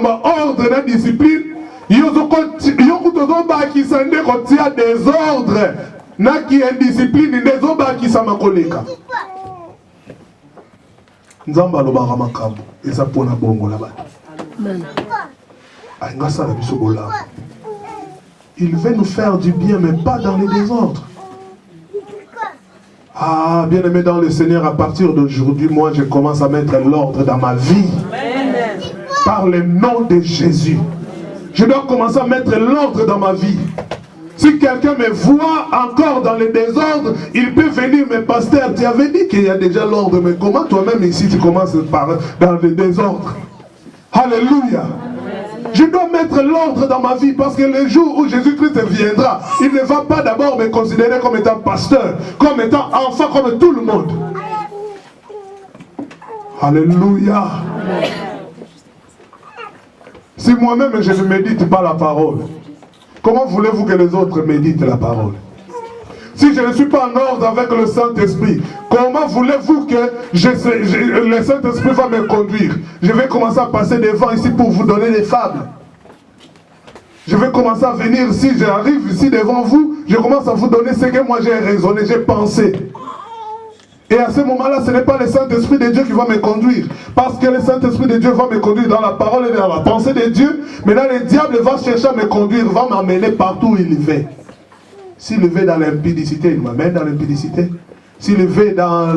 ordre la discipline. Qui s'en est des ordres. Na qui est indiscipline, des ordres qui s'en koleka. Nzamba lobara makambo. Et ça pour la bongo là-bas. Il veut nous faire du bien, mais pas dans les désordres. Ah, bien aimé dans le Seigneur, à partir d'aujourd'hui, moi je commence à mettre l'ordre dans ma vie. Par le nom de Jésus. Je dois commencer à mettre l'ordre dans ma vie. Si quelqu'un me voit encore dans les désordres, il peut venir, mais pasteur, tu avais dit qu'il y a déjà l'ordre, mais comment toi-même ici tu commences dans les désordres? Alléluia. Je dois mettre l'ordre dans ma vie parce que le jour où Jésus-Christ viendra, il ne va pas d'abord me considérer comme étant pasteur, comme étant enfant, comme tout le monde. Alléluia. Si moi-même je ne médite pas la parole, comment voulez-vous que les autres méditent la parole? Si je ne suis pas en ordre avec le Saint-Esprit, comment voulez-vous que le Saint-Esprit va me conduire? Je vais commencer à passer devant ici pour vous donner des fables. Je vais commencer à venir, si j'arrive ici devant vous, je commence à vous donner ce que moi j'ai raisonné, j'ai pensé. Et à ce moment-là, ce n'est pas le Saint-Esprit de Dieu qui va me conduire. Parce que le Saint-Esprit de Dieu va me conduire dans la parole et dans la pensée de Dieu. Mais là, le diable va chercher à me conduire, va m'amener partout où il va. S'il va dans l'impudicité, il m'amène dans l'impudicité. S'il va dans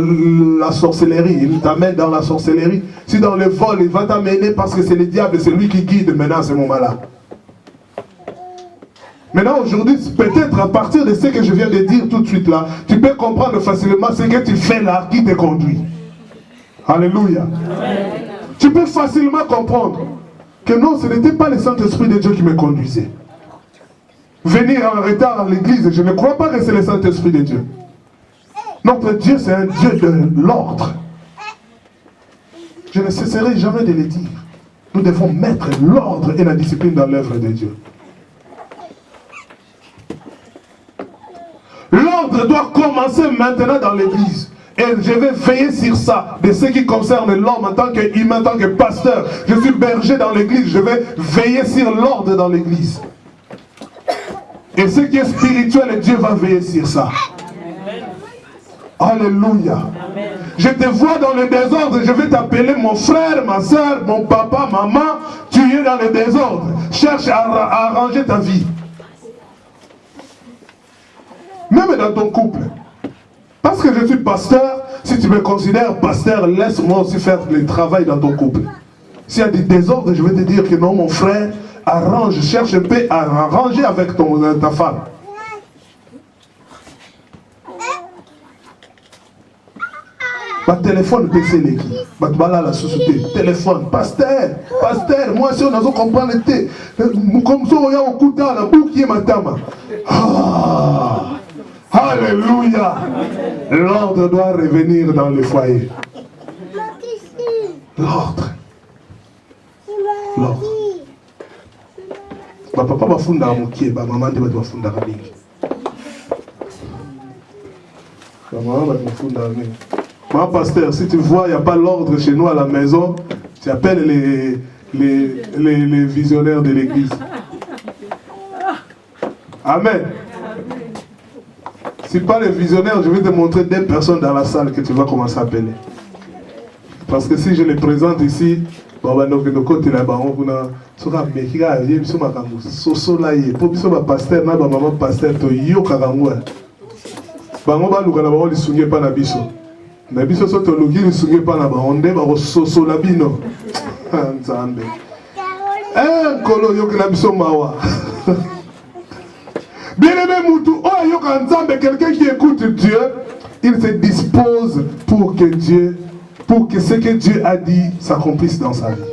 la sorcellerie, il t'amène dans la sorcellerie. Si dans le vol, il va t'amener parce que c'est le diable, c'est lui qui guide maintenant à ce moment-là. Maintenant, aujourd'hui, peut-être à partir de ce que je viens de dire tout de suite là, tu peux comprendre facilement ce que tu fais là qui te conduit. Alléluia. Amen. Tu peux facilement comprendre que non, ce n'était pas le Saint-Esprit de Dieu qui me conduisait. Venir en retard à l'église, je ne crois pas que c'est le Saint-Esprit de Dieu. Notre Dieu, c'est un Dieu de l'ordre. Je ne cesserai jamais de le dire. Nous devons mettre l'ordre et la discipline dans l'œuvre de Dieu. L'ordre doit commencer maintenant dans l'église. Et je vais veiller sur ça, de ce qui concerne l'homme en tant qu'humain, en tant que pasteur. Je suis berger dans l'église, je vais veiller sur l'ordre dans l'église. Et ce qui est spirituel, Dieu va veiller sur ça. Alléluia. Je te vois dans le désordre, je vais t'appeler mon frère, ma soeur, mon papa, maman. Tu es dans le désordre. Cherche à arranger ta vie. Même dans ton couple. Parce que je suis pasteur, si tu me considères pasteur, laisse-moi aussi faire le travail dans ton couple. S'il y a des désordres, je vais te dire que non, mon frère, arrange, cherche un peu à arranger avec ta femme. Ma téléphone PC l'équipe. La société. Téléphone. Pasteur, moi si on a comprendre comme ça on y a au coup dans la boucle qui est ma tama. Alléluia. L'ordre doit revenir dans le foyer. L'ordre. L'ordre. Papa va fonder à Moukié, maman va fonder à Rabingi. Maman va fonder à Rabingi. Moi, pasteur, si tu vois, il n'y a pas l'ordre chez nous à la maison, tu appelles les visionnaires de l'église. Amen. Si pas les visionnaires, je vais te montrer des personnes dans la salle que tu vas commencer à appeler. Parce que si je les présente ici, na biso soto logi lisunge pa na baonde ba soso la bino nzambe kolo yoki na biso mawa bien aimé mutu oh yoka nzambe, quelqu'un qui écoute Dieu, il se dispose pour que ce que Dieu a dit s'accomplisse dans sa vie.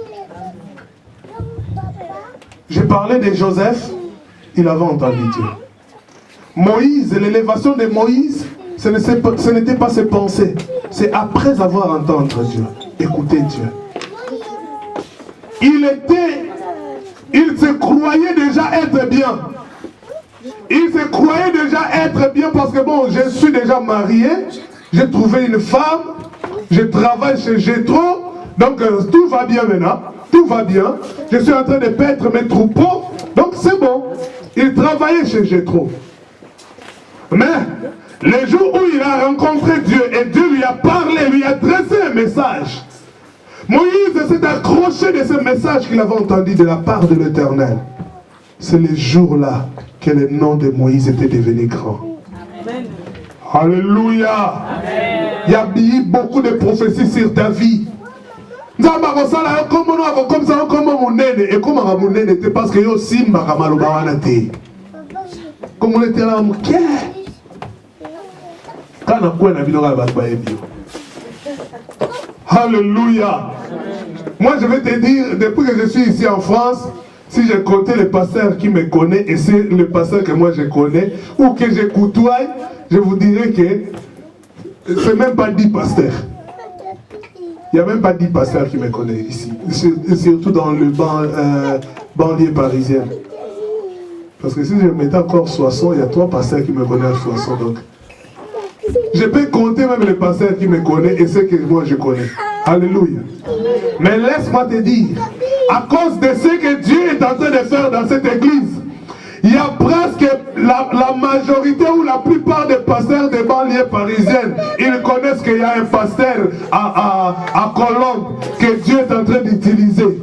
J'ai parlé de Joseph, il avait entendu Dieu. Moïse, l'élévation de Moïse, ce n'était pas ses pensées. C'est après avoir entendu Dieu, écouter Dieu. Il se croyait déjà être bien. Il se croyait déjà être bien parce que bon, je suis déjà marié, j'ai trouvé une femme, je travaille chez Jétro, Donc tout va bien maintenant, tout va bien. Je suis en train de paître mes troupeaux, donc c'est bon. Il travaillait chez Jéthro. Mais le jour où il a rencontré Dieu et Dieu lui a parlé, lui a adressé un message, Moïse s'est accroché de ce message qu'il avait entendu de la part de l'Éternel. C'est le jour-là que le nom de Moïse était devenu grand. Amen. Alléluia. Amen. Il y a eu beaucoup de prophéties sur ta vie. Comme ça, comme mon aîné, et comme mon aîné était parce que yo simba kamalobawanate. Comme on était là, quand on a quoi la vie alléluia. Moi je vais te dire, depuis que je suis ici en France, si je comptais les pasteurs qui me connaissent, et c'est le pasteur que moi je connais, ou que je côtoie, je vous dirais que c'est même pas 10 pasteurs. Il n'y a même pas 10 pasteurs qui me connaissent ici, surtout dans le banlieue parisienne. Parce que si je mettais encore 60, il y a 3 pasteurs qui me connaissent à 60. Donc. Je peux compter même les pasteurs qui me connaissent et ceux que moi je connais. Alléluia. Mais laisse-moi te dire, à cause de ce que Dieu est en train de faire dans cette église, il y a presque la majorité ou la plupart des pasteurs des banlieues parisiennes, ils connaissent qu'il y a un pasteur à Colombe que Dieu est en train d'utiliser.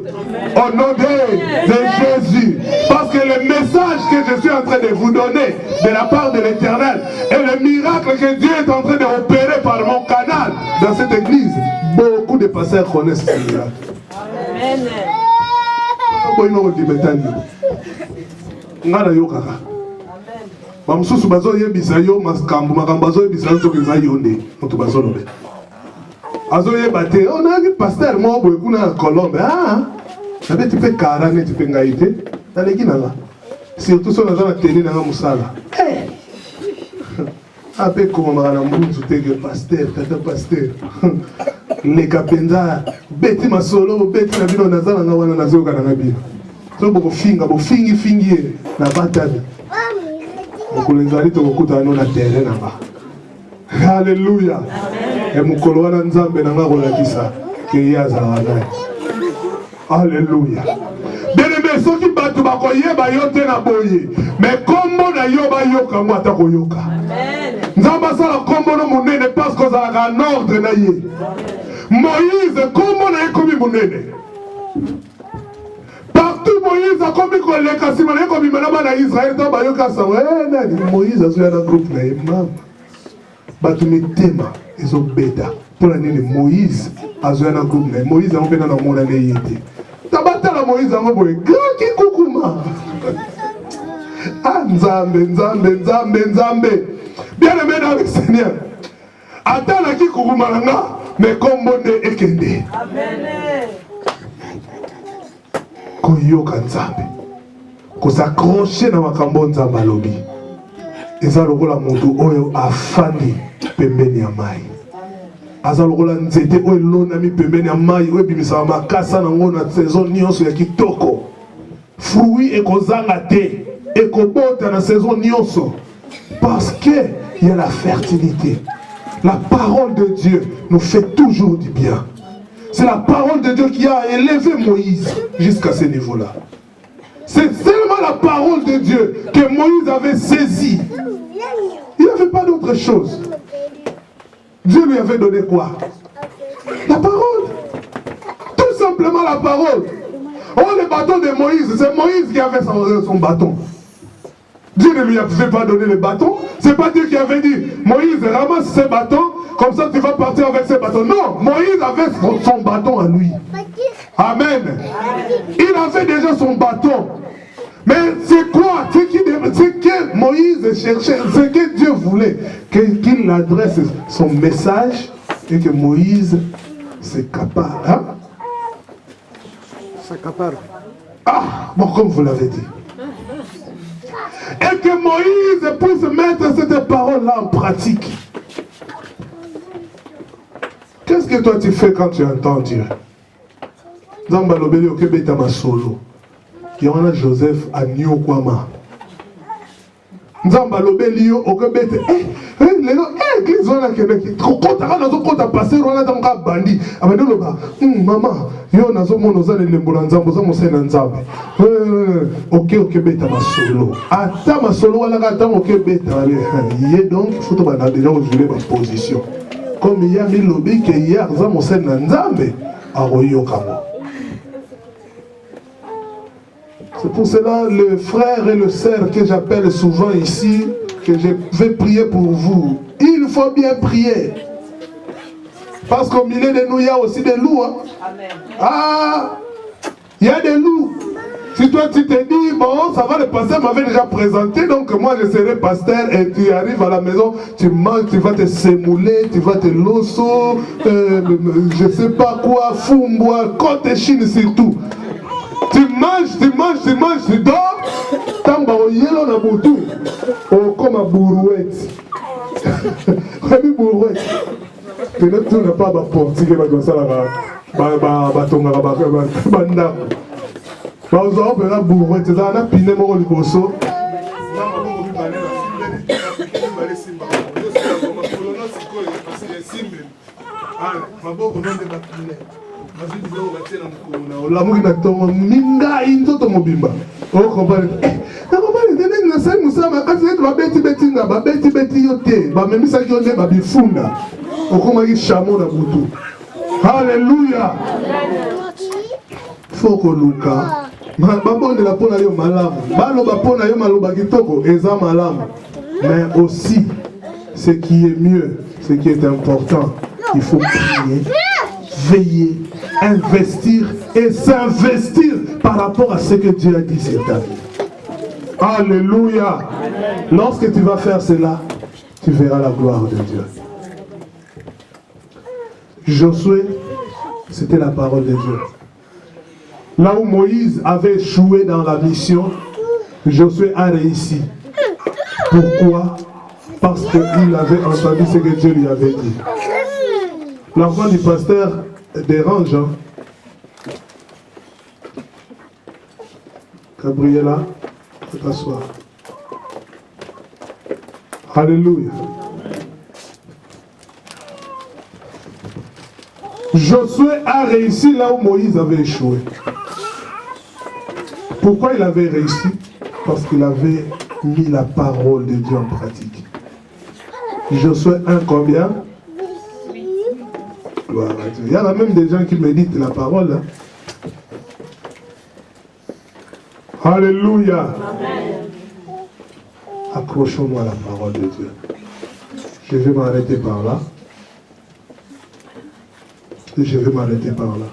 Au nom de Jésus. Parce que le message que je suis en train de vous donner de la part de l'Éternel et le miracle que Dieu est en train d'opérer par mon canal dans cette église, beaucoup de pasteurs connaissent ce miracle. Amen. Ngana yo kaka. Bamususu bazo yebisa yo makambo bazo yebisa yo eza yonde moto bazo lobe. Azo yebate on a vu pasteur mo boye kuna Colombe. Ah. Ça veut tu peux carane tu peux ngaite. Dans les kinanga. Surtout sur la zone tenue dans musala. Après comment on a mbunzu teke pasteur tata pasteur. Les kapenza beti masolo beti na bino nazala nga wana nazoka na bino. So bofinga bofingi na batani. Mukulenzali to kokuta no na terrain na ba. Hallelujah. Et mukolo wana nzambe na nga kolakisa ke yaza wana. Alléluia. Bien-aimé, ceux qui battent bakoyeba yo te na boye. Mais kombo na yo ba yoka mo atako yoka. Amen. Nzamba sala kombo no munene parce que ça a un ordre na ye. Moïse kombo na ekomi munene. Partout Moïse a commis koleka sima na ekomi mana na Israël to ba yoka sa nani Moïse azuya na groupe na imam. Batu mitema ezo beta. Pour la nini Moïse azuya na groupe na Moïse a obena na mona ne yete. Tabatala Moïse a boye grand ki kukuma. Ah nzambe. Bien aimé dans le Seigneur. Atala ki kukuma nga mais kombo ne ekende. Amen. Koyoka nzambe. Ko s'accrocher na makambo nzambe alobi. Eza lokola mutu oyo afandi pembeni ya mai. Aza lokola nzete oyo lonami pembeni ya mai oyo bimisa makasa nango na saison nyonso ya kitoko. Fruit ekozanga te, ekobota na saison nyonso. Parce que il y a la fertilité. La parole de Dieu nous fait toujours du bien. C'est la parole de Dieu qui a élevé Moïse jusqu'à ce niveau-là. C'est seulement la parole de Dieu que Moïse avait saisie. Il n'avait pas d'autre chose. Dieu lui avait donné quoi? La parole. Tout simplement la parole. Oh, le bâton de Moïse, c'est Moïse qui avait son bâton. Dieu ne lui avait pas donné le bâton. C'est pas Dieu qui avait dit, Moïse, ramasse ce bâton, comme ça tu vas partir avec ce bâton. Non, Moïse avait son bâton à lui. Amen. Il avait déjà son bâton. Mais c'est quoi? C'est que Moïse cherchait, c'est que Dieu voulait qu'il adresse son message et que Moïse s'accapare. Hein? S'accapare. Ah, bon, comme vous l'avez dit. Et que Moïse puisse mettre cette parole-là en pratique. Qu'est-ce que toi tu fais quand tu entends Dieu? Zamba lobeli okebeta masolo. Yona Joseph a Nyokwama. Nzamba lobeli yo okebete lelo église wana kendeki kokotaka nazokota pasteur wana ntango bandi abandi loba mama yo nazomona oza na elembo na nzambe oza mosali na nzambe okebeta masolo ata masolo wana kaka ntango okebeta ye donc faut tobanda déjà kozule baposition comme ya milobi ke ye aza mosali na nzambe akoyokango. C'est pour cela, le frère et le sœur que j'appelle souvent ici, que je vais prier pour vous. Il faut bien prier. Parce qu'au milieu de nous, il y a aussi des loups. Hein? Ah, il y a des loups. Si toi tu te dis, bon, ça va, le pasteur m'avait déjà présenté, donc moi je serai pasteur, et tu arrives à la maison, tu manges, tu vas te sémouler, tu vas te loso, je sais pas quoi, fumbois, côte chine surtout. Tu manges, tu dors, tant que tu yelo na boutou, comme un bourrouette. Comme bourrouette. Tu n'as pas de portique, tu n'as pas de bourrouette. Tu as un piné mon liboso. La mouille n'a pas minga inzoto mobimba. Oh comprendre. Na comprendre tene na sai musama kasi tu beti nga ba beti yote. Ba memisa yone ba bifunda. Okoma ki chameau na butu. Alléluia. Foko luka. Babonde la pona yo malamu. Baloba pona yo maloba kitoko eza malamu. Mais aussi ce qui est mieux, ce qui est important, il faut prier. Veiller, investir et s'investir par rapport à ce que Dieu a dit sur ta vie. Alléluia. Lorsque tu vas faire cela, tu verras la gloire de Dieu. Josué, c'était la parole de Dieu. Là où Moïse avait échoué dans la mission, Josué a réussi. Pourquoi? Parce qu'il avait entendu ce que Dieu lui avait dit. L'enfant du pasteur dérange. Hein? Gabriela, faut t'asseoir. Alléluia. Josué a réussi là où Moïse avait échoué. Pourquoi il avait réussi? Parce qu'il avait mis la parole de Dieu en pratique. Josué 1 combien? Gloire à Dieu. Il y a même des gens qui méditent la parole. Hein? Alléluia. Accrochons-nous à la parole de Dieu. Je vais m'arrêter par là. Je vais m'arrêter par là.